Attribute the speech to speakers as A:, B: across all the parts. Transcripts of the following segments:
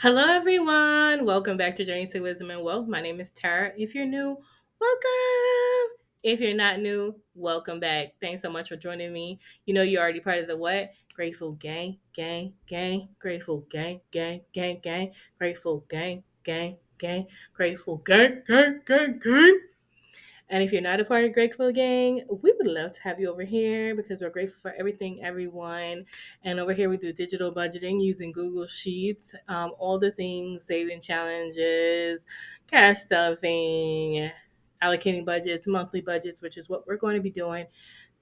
A: Hello, everyone. Welcome back to Journey to Wisdom and Wealth. My name is Tara. If you're new, welcome. If you're not new, welcome back. Thanks so much for joining me. You know, you're already part of the what? Grateful gang, gang, gang, grateful gang, gang, gang, gang, grateful gang, gang, gang, grateful gang, gang, gang, gang. And if you're not a part of Grateful Gang, we would love to have you over here because we're grateful for everything, everyone. And over here, we do digital budgeting using Google Sheets, all the things, saving challenges, cash stuffing, allocating budgets, monthly budgets, which is what we're going to be doing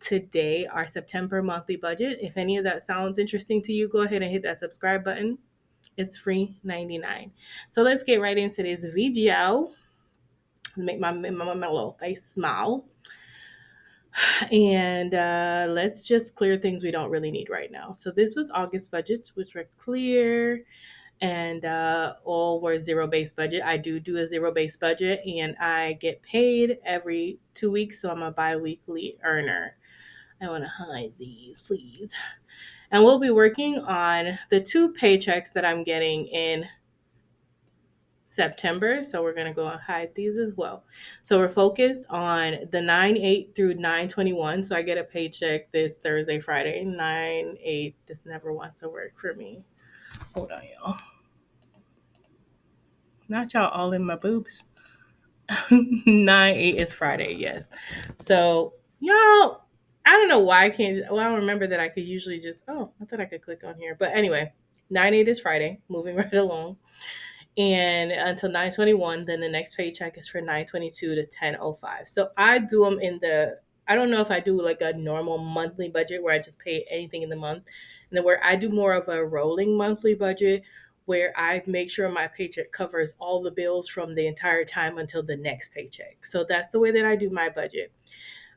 A: today, our September monthly budget. If any of that sounds interesting to you, go ahead and hit that subscribe button. It's free 99. So let's get right into this video. Make my little face smile. And let's just clear things we don't really need right now. So this was August budgets, which were clear and all were zero-based budget. I do a zero-based budget and I get paid every 2 weeks. So I'm a bi-weekly earner. I want to hide these, please. And we'll be working on the two paychecks that I'm getting in September. So we're going to go and hide these as well. So we're focused on the 9/8 through 9/21. So I get a paycheck this Thursday, Friday, 9/8. This never wants to work for me. Hold on, y'all. Not y'all all in my boobs. 9/8 is Friday, yes. So y'all, I don't know why I can't. Well, I don't remember that I could usually just. Oh, I thought I could click on here. But anyway, 9/8 is Friday. Moving right along. And until 9/21, then the next paycheck is for 9/22 to 10/05. So I do them in the, I don't know if I do like a normal monthly budget where I just pay anything in the month, and then where I do more of a rolling monthly budget where I make sure my paycheck covers all the bills from the entire time until the next paycheck. So that's the way that I do my budget.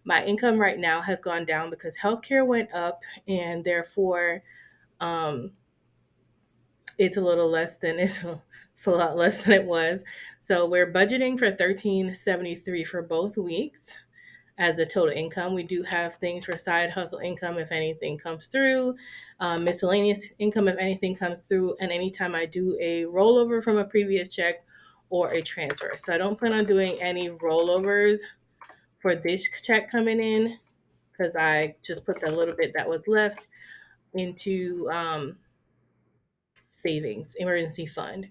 A: My income right now has gone down because healthcare went up, and therefore um, it's a little less than it's a lot less than it was. So we're budgeting for 1373 for both weeks as the total income. We do have things for side hustle income if anything comes through, miscellaneous income if anything comes through, and anytime I do a rollover from a previous check or a transfer. So I don't plan on doing any rollovers for this check coming in because I just put the little bit that was left into savings, emergency fund.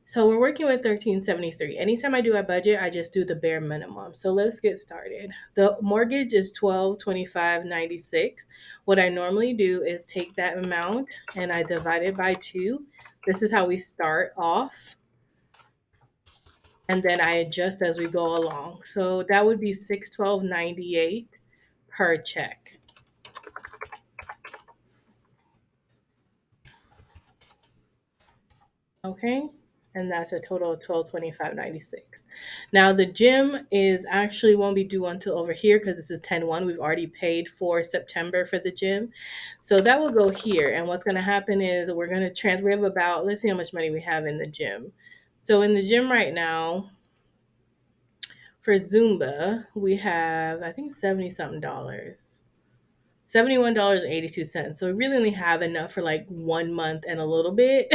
A: So we're working with 1373. Anytime I do a budget, I just do the bare minimum. So let's get started. The mortgage is 1225.96. What I normally do is take that amount and I divide it by 2. This is how we start off. And then I adjust as we go along. So that would be 612.98 per check. Okay, and that's a total of 1225.96. Now the gym is actually won't be due until over here because this is 10/1. We've already paid for September for the gym, so that will go here. And what's going to happen is we're going to transfer. We have about, let's see how much money we have in the gym. So in the gym right now for Zumba, we have, I think, 70 something dollars. $71.82. So we really only have enough for like 1 month and a little bit.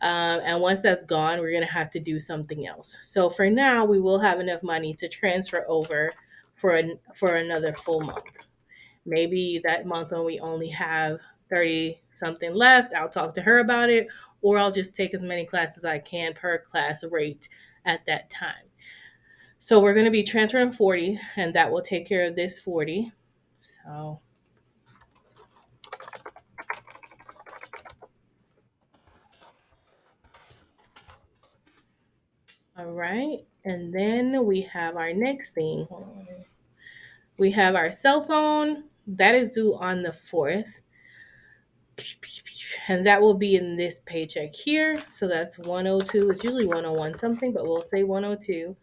A: And once that's gone, we're going to have to do something else. So for now, we will have enough money to transfer over for another full month. Maybe that month when we only have 30 something left, I'll talk to her about it, or I'll just take as many classes as I can per class rate at that time. So we're going to be transferring 40, and that will take care of this 40. So all right. And then we have our next thing. We have our cell phone. That is due on the 4th. And that will be in this paycheck here. So that's 102. It's usually 101 something, but we'll say 102.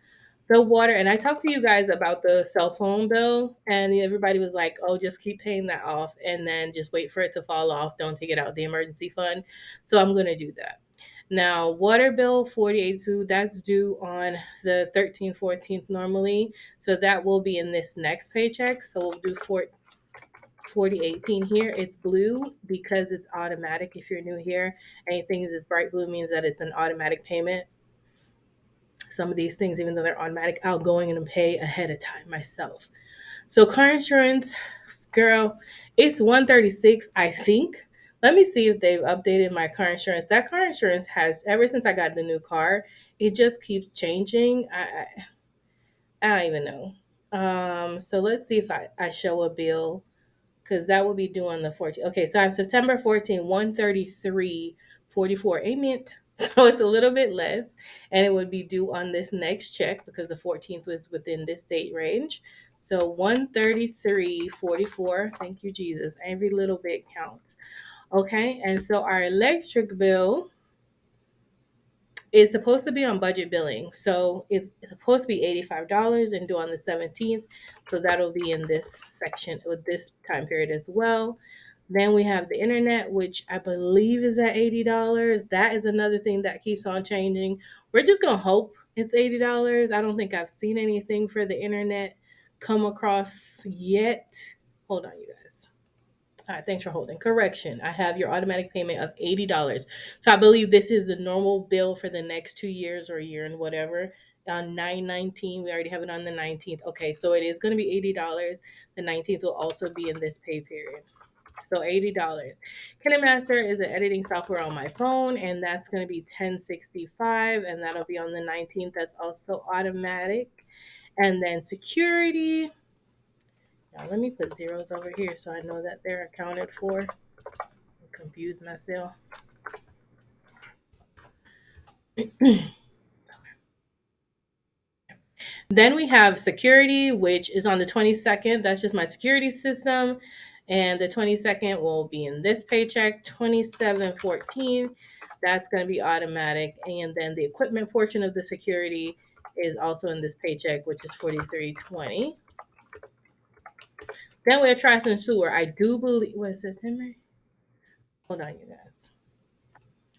A: The water, and I talked to you guys about the cell phone bill, and everybody was like, oh, just keep paying that off and then just wait for it to fall off. Don't take it out of the emergency fund. So I'm going to do that. Now, water bill 48.2, that's due on the 13th, 14th normally. So that will be in this next paycheck. So we'll do 4018 here. It's blue because it's automatic. If you're new here, anything is bright blue means that it's an automatic payment. Some of these things, even though they're automatic, I'll go in and pay ahead of time myself. So car insurance, girl, it's 136, I think. Let me see if they've updated my car insurance. That car insurance has, ever since I got the new car, it just keeps changing. I don't even know. So let's see if I show a bill because that will be due on the 14th. Okay, so I have September 14, 133.44. Amen. So it's a little bit less, and it would be due on this next check because the 14th was within this date range. So 133.44. Thank you, Jesus. Every little bit counts. Okay, and so our electric bill is supposed to be on budget billing. So it's supposed to be $85 and due on the 17th. So that'll be in this section with this time period as well. Then we have the internet, which I believe is at $80. That is another thing that keeps on changing. We're just going to hope it's $80. I don't think I've seen anything for the internet come across yet. Hold on, you guys. All right, thanks for holding. Correction. I have your automatic payment of $80. So I believe this is the normal bill for the next 2 years or a year and whatever. On 9/19, we already have it on the 19th. Okay, so it is going to be $80. The 19th will also be in this pay period. So $80. KineMaster is an editing software on my phone, and that's going to be 1065, and that'll be on the 19th. That's also automatic. And then security. Now let me put zeros over here so I know that they're accounted for. Confuse myself. Then we have security, which is on the 22nd. That's just my security system. And the 22nd will be in this paycheck, 2714. That's going to be automatic. And then the equipment portion of the security is also in this paycheck, which is 4320. Then we have trash and sewer. I do believe, what is September? Hold on, you guys.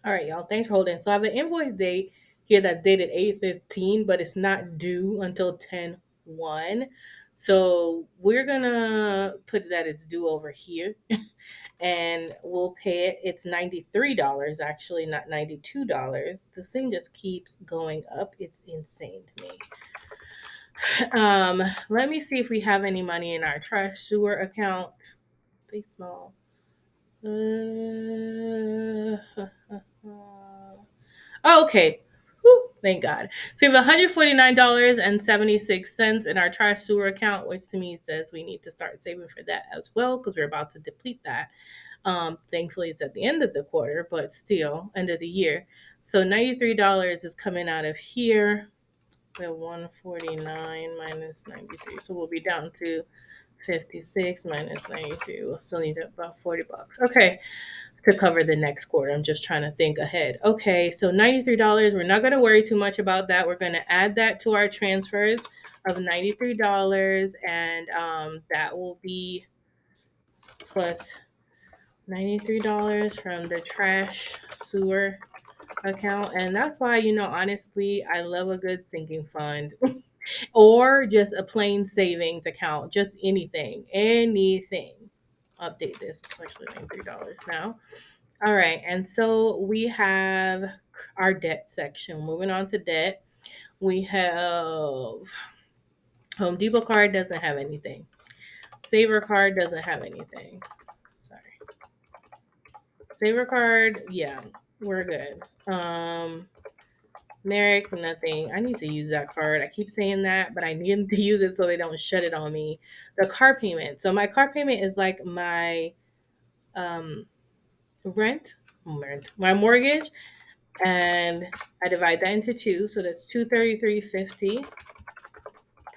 A: All right, y'all. Thanks for holding. So I have an invoice date here that's dated 8/15, but it's not due until 10/1. So we're gonna put that it's due over here and we'll pay it. It's $93 actually, not $92. This thing just keeps going up. It's insane to me. Let me see if we have any money in our trash sewer account. They small. Oh, okay. Whew, thank God. So we have $149.76 in our trash sewer account, which to me says we need to start saving for that as well because we're about to deplete that. Thankfully, it's at the end of the quarter, but still, end of the year. So $93 is coming out of here. We have 149 minus 93. So we'll be down to 56 minus 93. We'll still need about $40. Okay, to cover the next quarter. I'm just trying to think ahead. Okay, so $93. We're not going to worry too much about that. We're going to add that to our transfers of $93, and that will be plus $93 from the trash sewer account. And that's why, honestly, I love a good sinking fund. Or just a plain savings account, just anything. Update this, it's actually $93 now. All right, and so we have our debt section. Moving on to debt, we have Home Depot card doesn't have anything. Saver card doesn't have anything. Sorry. Saver card, yeah, we're good. Merrick, nothing. I need to use that card. I keep saying that, but I need to use it so they don't shut it on me. The car payment. So my car payment is like my um my mortgage, and I divide that into two. So that's $233.50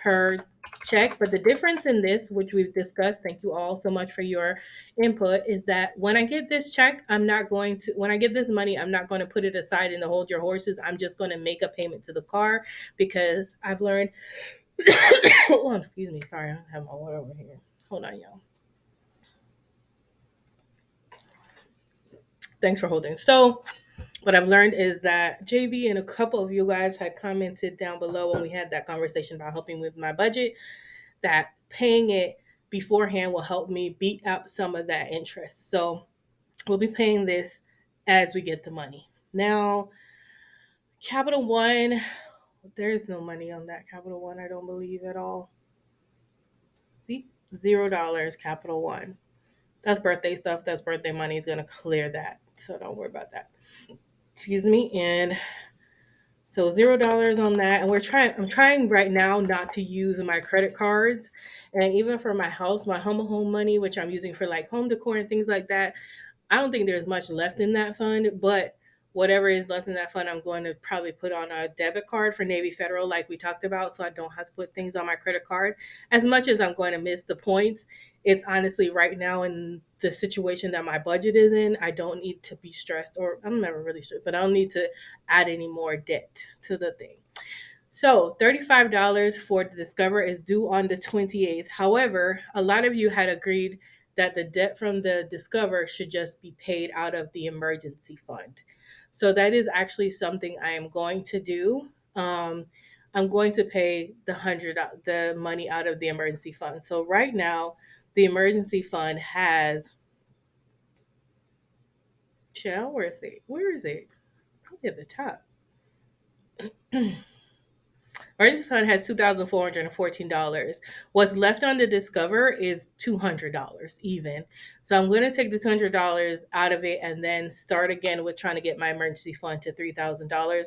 A: per check. But the difference in this, which we've discussed, thank you all so much for your input, is that when I get this check, when I get this money, I'm not going to put it aside and to hold your horses. I'm just going to make a payment to the car because I've learned. Oh, excuse me. Sorry, I have my water over here. Hold on, y'all. Thanks for holding. So, what I've learned is that JB and a couple of you guys had commented down below when we had that conversation about helping with my budget that paying it beforehand will help me beat up some of that interest. So we'll be paying this as we get the money. Now, Capital One, there's no money on that Capital One, I don't believe at all. See, $0 Capital One. That's birthday stuff. That's birthday money is gonna clear that. So don't worry about that. Excuse me. And so $0 on that. And I'm trying right now not to use my credit cards. And even for my house, my humble home money, which I'm using for like home decor and things like that, I don't think there's much left in that fund, but whatever is left in that fund, I'm going to probably put on a debit card for Navy Federal, like we talked about, so I don't have to put things on my credit card. As much as I'm going to miss the points, it's honestly right now in the situation that my budget is in, I don't need to be stressed, or I'm never really stressed, but I don't need to add any more debt to the thing. So $35 for the Discover is due on the 28th. However, a lot of you had agreed that the debt from the Discover should just be paid out of the emergency fund. So that is actually something I am going to do. I'm going to pay the money out of the emergency fund. So right now, the emergency fund has Shell. Where is it? Where is it? Probably at the top. Emergency fund has $2,414. What's left on the Discover is $200 even. So I'm going to take the $200 out of it and then start again with trying to get my emergency fund to $3,000.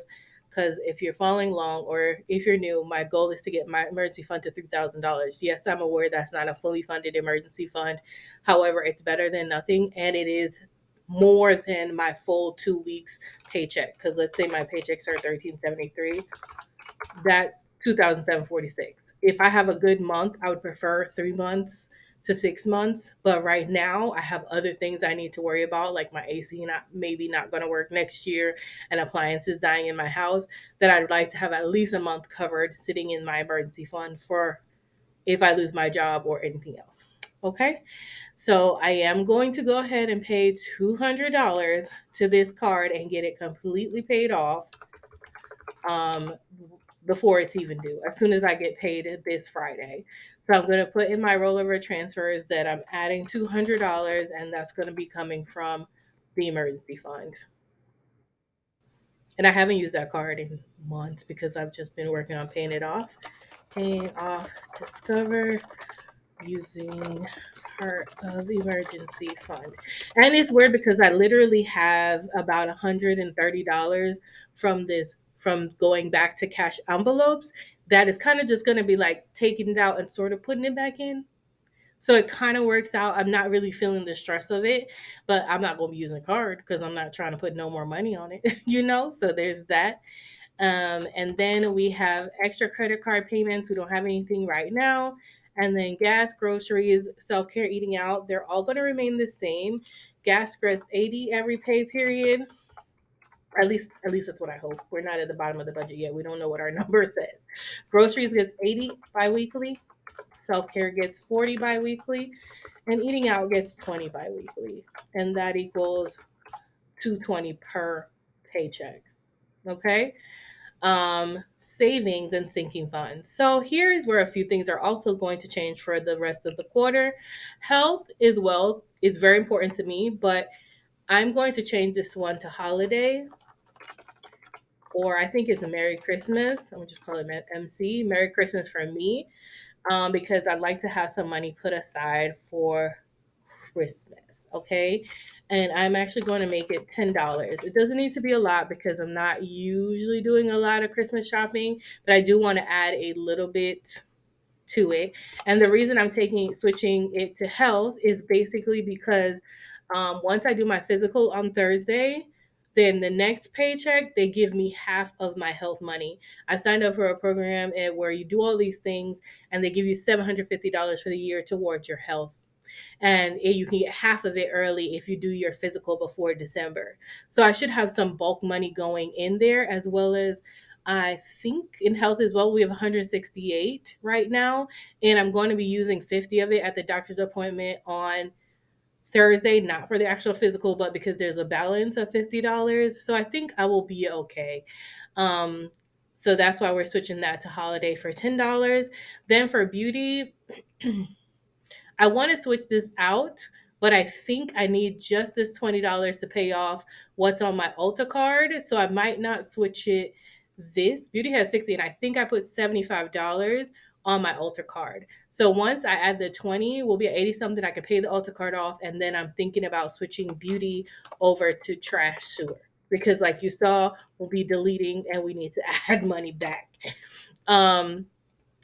A: Because if you're following along or if you're new, my goal is to get my emergency fund to $3,000. Yes, I'm aware that's not a fully funded emergency fund. However, it's better than nothing, and it is more than my full 2 weeks paycheck. Because let's say my paychecks are $1,373, that's 2,746. If I have a good month, I would prefer 3 months to 6 months. But right now, I have other things I need to worry about, like my AC maybe not going to work next year, and appliances dying in my house. That I'd like to have at least a month covered, sitting in my emergency fund for if I lose my job or anything else. Okay, so I am going to go ahead and pay $200 to this card and get it completely paid off. Um, before it's even due, as soon as I get paid this Friday. So I'm going to put in my rollover transfers that I'm adding $200, and that's going to be coming from the emergency fund. And I haven't used that card in months because I've just been working on paying it off. Paying off Discover using part of emergency fund. And it's weird because I literally have about $130 from going back to cash envelopes that is kind of just going to be like taking it out and sort of putting it back in. So it kind of works out. I'm not really feeling the stress of it, but I'm not going to be using a card because I'm not trying to put no more money on it. So there's that. And then we have extra credit card payments. We don't have anything right now. And then gas, groceries, self care, eating out, they're all going to remain the same. Gas gets 80 every pay period. At least that's what I hope. We're not at the bottom of the budget yet. We don't know what our number says. Groceries gets 80 biweekly. Self care gets 40 biweekly. And eating out gets 20 biweekly. And that equals 220 per paycheck. Okay, savings and sinking funds. So here is where a few things are also going to change for the rest of the quarter. Health is very important to me, but I'm going to change this one to holiday, or I think it's a Merry Christmas. I'm just call it MC, Merry Christmas for me, because I'd like to have some money put aside for Christmas, okay? And I'm actually going to make it $10. It doesn't need to be a lot because I'm not usually doing a lot of Christmas shopping, but I do want to add a little bit to it. And the reason I'm switching it to health is basically because once I do my physical on Thursday, then the next paycheck, they give me half of my health money. I signed up for a program where you do all these things and they give you $750 for the year towards your health, and you can get half of it early if you do your physical before December. So I should have some bulk money going in there, as well as I think in health as well. We have 168 right now, and I'm going to be using 50 of it at the doctor's appointment on Thursday, not for the actual physical, but because there's a balance of $50. So I think I will be okay. Um, so that's why we're switching that to holiday for $10. Then for beauty, I want to switch this out, but I think I need just this $20 to pay off what's on my Ulta card. So I might not switch it. This Beauty has 60, and I think I put $75 on my Ulta card. So once I add the 20, we'll be at 80 something. I can pay the Ulta card off, and then I'm thinking about switching Beauty over to Trash Sewer because, like you saw, we'll be deleting and we need to add money back. Um,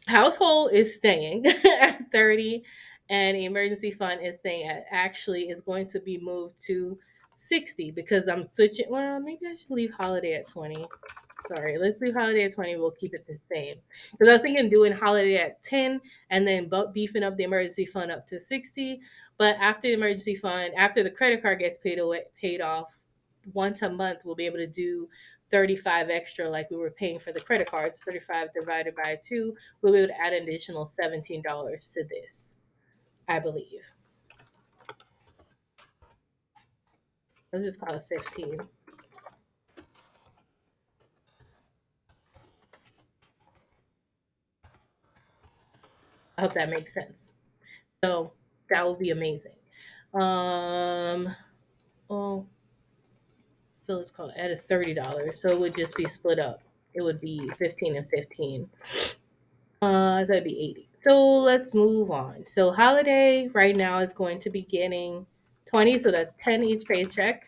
A: Household is staying at 30, and emergency fund is staying at, actually is going to be moved to 60 because I'm switching. Well, maybe I should leave holiday at 20. Sorry, let's leave holiday at 20. We'll keep it the same because I was thinking doing holiday at 10 and then beefing up the emergency fund up to 60. But after the emergency fund, after the credit card gets paid off once a month, we'll be able to do 35 extra like we were paying for the credit cards. 35 divided by 2, we'll be able to add an additional $17 to this, I believe. Let's just call it 15. I hope that makes sense. So that will be amazing. Um, oh, so let's call it at a $30. So it would just be split up. It would be 15 and 15. That'd be 80. So let's move on. So holiday right now is going to be getting 20. So that's 10 each paycheck.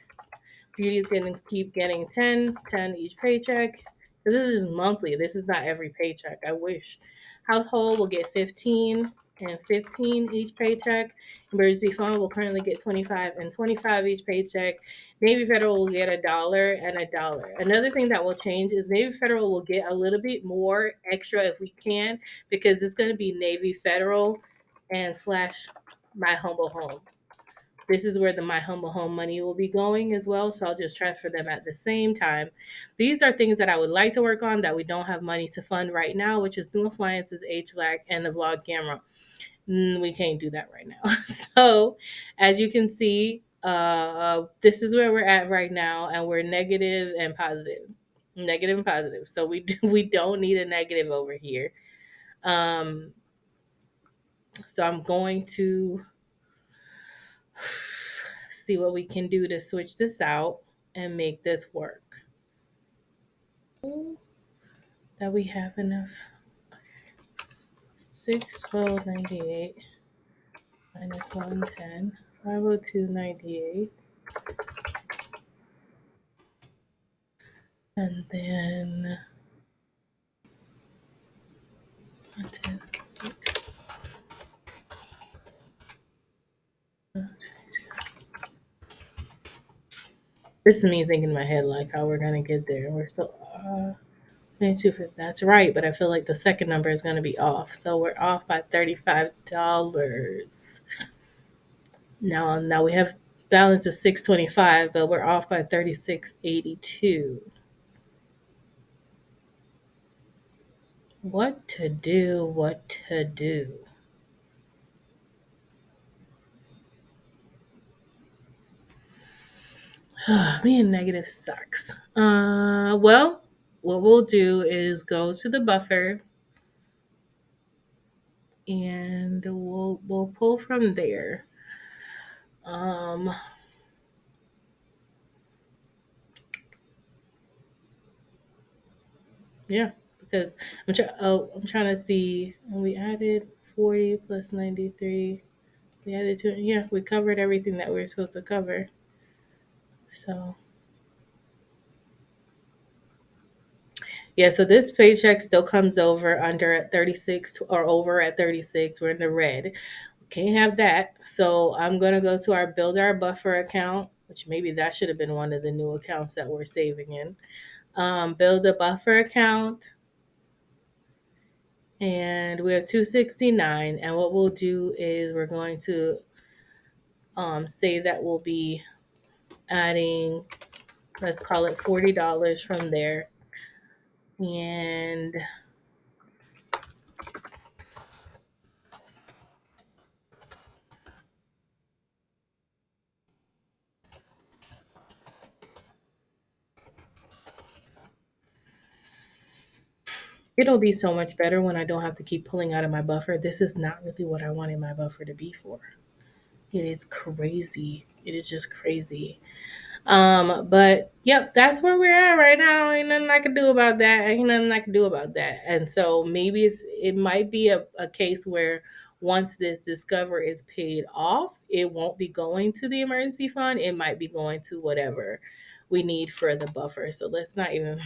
A: Beauty is going to keep getting 10 each paycheck. This is just monthly. This is not every paycheck. I wish. Household will get 15 and 15 each paycheck. Emergency fund will currently get 25 and 25 each paycheck. Navy Federal will get $1 and $1. Another thing that will change is Navy Federal will get a little bit more extra if we can, because it's going to be Navy Federal and slash My Humble Home. This is where the My Humble Home money will be going as well. So I'll just transfer them at the same time. These are things that I would like to work on that we don't have money to fund right now, which is new appliances, HVAC, and the vlog camera. We can't do that right now. So as you can see, this is where we're at right now, and we're negative and positive. Negative and positive. So we don't need a negative over here. Um, so I'm going to see what we can do to switch this out and make this work. That we have enough. Okay. 612.98 minus 110. 502.98. And then 106. This is me thinking in my head like how we're gonna get there. We're still 22. That's right, but I feel like the second number is gonna be off. So we're off by $35. Now we have balance of 625, but we're off by 36.82. What to do? What to do? Being negative sucks. Well, what we'll do is go to the buffer and we'll pull from there. Um, yeah, because I'm trying to see. We added 40 plus 93. We added two. Yeah, we covered everything that we were supposed to cover. So yeah, so this paycheck still comes over under at 36 or over at 36. We're in the red. Can't have that. So I'm going to go to our build our buffer account, which maybe that should have been one of the new accounts that we're saving in. Build a buffer account. And we have 269. And what we'll do is we're going to say that we'll be adding, let's call it $40 from there. And It'll be so much better when I don't have to keep pulling out of my buffer. This is not really what I wanted my buffer to be for. It is crazy. It is just crazy. But yep, that's where we're at right now. Ain't nothing I can do about that. Ain't nothing I can do about that. And so maybe it might be a case where once this Discover is paid off, it won't be going to the emergency fund. It might be going to whatever we need for the buffer. So let's not even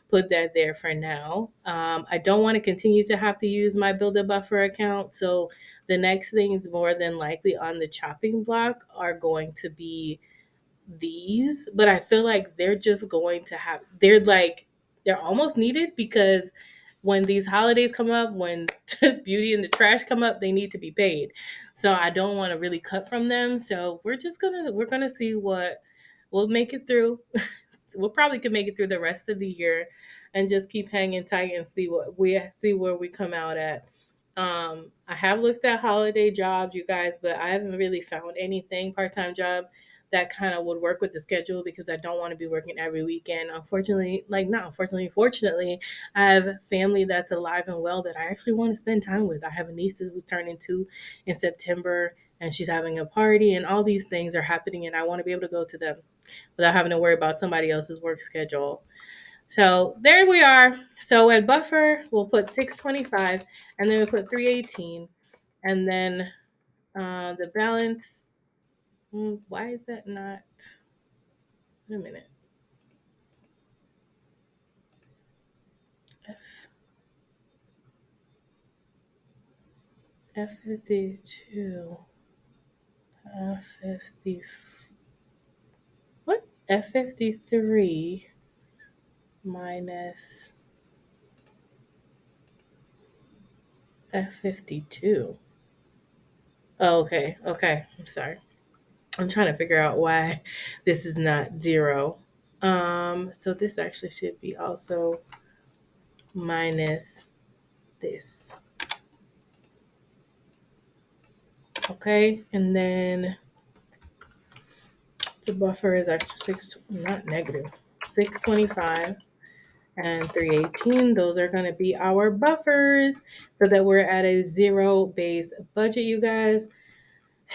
A: put that there for now. I don't want to continue to have to use my Build a Buffer account. So the next things more than likely on the chopping block are going to be these, but I feel like they're just going to have, they're almost needed because when these holidays come up, when beauty and the trash come up, they need to be paid. So I don't want to really cut from them. So we're gonna see what we'll make it through. We'll probably could make it through the rest of the year and just keep hanging tight and see where we come out at. I have looked at holiday jobs, you guys, but I haven't really found anything part-time job that kind of would work with the schedule because I don't want to be working every weekend. Unfortunately, not unfortunately, fortunately, I have family that's alive and well that I actually want to spend time with. I have a niece who's turning 2 in September and she's having a party and all these things are happening and I want to be able to go to them without having to worry about somebody else's work schedule. So there we are. So at buffer, we'll put 625 and then we put 318 and then the balance. Why is that not? Wait a minute. F F52. F50. What? F53 minus F52. Oh, okay. Okay. I'm sorry. I'm trying to figure out why this is not zero. So this actually should be also minus this. Okay. And then the buffer is actually not negative, 625 and 318. Those are going to be our buffers so that we're at a zero base budget, you guys.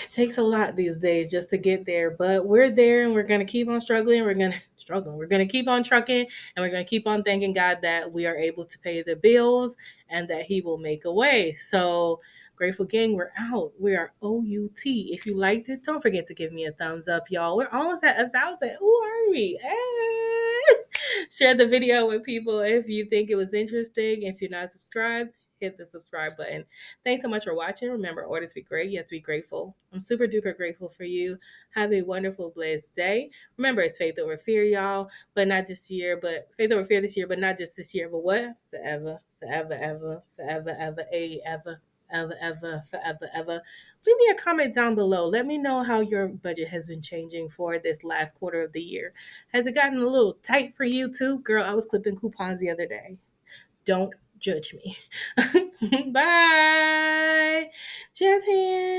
A: It takes a lot these days just to get there, but we're there and we're going to keep on struggling. We're going to struggle. We're going to keep on trucking and we're going to keep on thanking God that we are able to pay the bills and that He will make a way. So, Grateful Gang, we're out. We are OUT. If you liked it, don't forget to give me a thumbs up, y'all. We're almost at 1,000. Who are we? Share the video with people if you think it was interesting. If you're not subscribed, hit the subscribe button. Thanks so much for watching. Remember, order to be great. You have to be grateful. I'm super duper grateful for you. Have a wonderful, blessed day. Remember, it's faith over fear, y'all. But not this year, but faith over fear this year, but not just this year, but what? Forever, forever, ever, forever, ever, ever. Ever, ever, forever, ever. Leave me a comment down below. Let me know how your budget has been changing for this last quarter of the year. Has it gotten a little tight for you too? Girl, I was clipping coupons the other day. Don't judge me. Bye. Just hands.